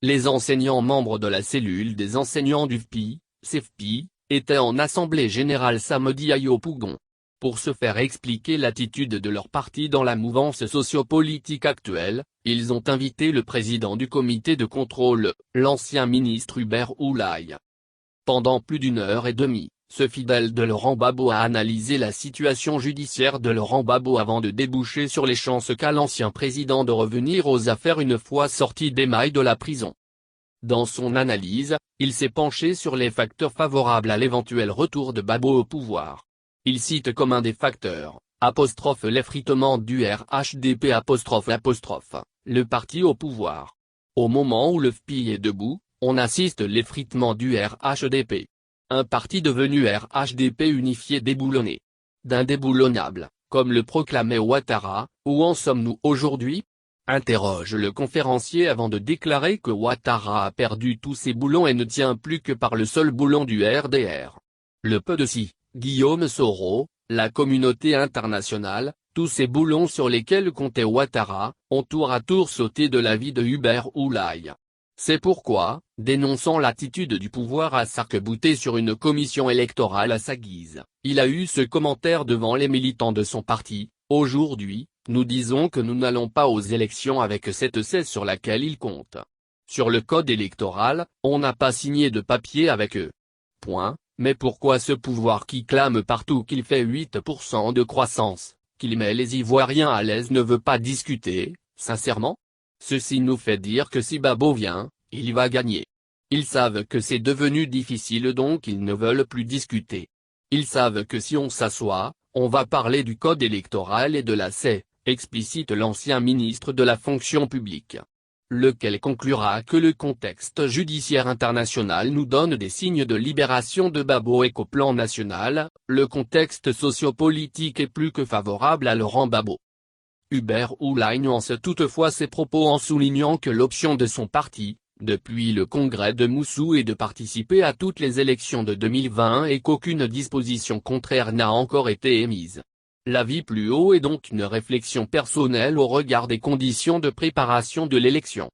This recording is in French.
Les enseignants membres de la cellule des enseignants du FPI, CFPI, étaient en assemblée générale samedi à Yopougon. Pour se faire expliquer l'attitude de leur parti dans la mouvance sociopolitique actuelle, ils ont invité le président du comité de contrôle, l'ancien ministre Hubert Oulaye. Pendant plus d'une heure et demie, ce fidèle de Laurent Gbagbo a analysé la situation judiciaire de Laurent Gbagbo avant de déboucher sur les chances qu'a l'ancien président de revenir aux affaires une fois sorti des mailles de la prison. Dans son analyse, il s'est penché sur les facteurs favorables à l'éventuel retour de Gbagbo au pouvoir. Il cite comme un des facteurs, l'effritement du RHDP le parti au pouvoir. Au moment où le FPI est debout, on assiste à l'effritement du RHDP. Un parti devenu RHDP unifié déboulonné. D'indéboulonnable, comme le proclamait Ouattara, où en sommes-nous aujourd'hui ? Interroge le conférencier avant de déclarer que Ouattara a perdu tous ses boulons et ne tient plus que par le seul boulon du RDR. Le peu de si, Guillaume Soro, la communauté internationale, tous ces boulons sur lesquels comptait Ouattara, ont tour à tour sauté de la vie de Hubert Oulaye. C'est pourquoi, dénonçant l'attitude du pouvoir à s'arc-bouter sur une commission électorale à sa guise, il a eu ce commentaire devant les militants de son parti: « Aujourd'hui, nous disons que nous n'allons pas aux élections avec cette cesse sur laquelle ils comptent. Sur le code électoral, on n'a pas signé de papier avec eux. Point. Mais pourquoi ce pouvoir qui clame partout qu'il fait 8% de croissance, qu'il met les Ivoiriens à l'aise ne veut pas discuter, sincèrement ? Ceci nous fait dire que si Gbagbo vient, il va gagner. Ils savent que c'est devenu difficile donc ils ne veulent plus discuter. Ils savent que si on s'assoit, on va parler du code électoral et de la CEI, explicite l'ancien ministre de la fonction publique. Lequel conclura que le contexte judiciaire international nous donne des signes de libération de Gbagbo et qu'au plan national, le contexte sociopolitique est plus que favorable à Laurent Gbagbo. Hubert Oulaye nuance toutefois ses propos en soulignant que l'option de son parti, depuis le congrès de Moussou est de participer à toutes les élections de 2020 et qu'aucune disposition contraire n'a encore été émise. L'avis plus haut est donc une réflexion personnelle au regard des conditions de préparation de l'élection.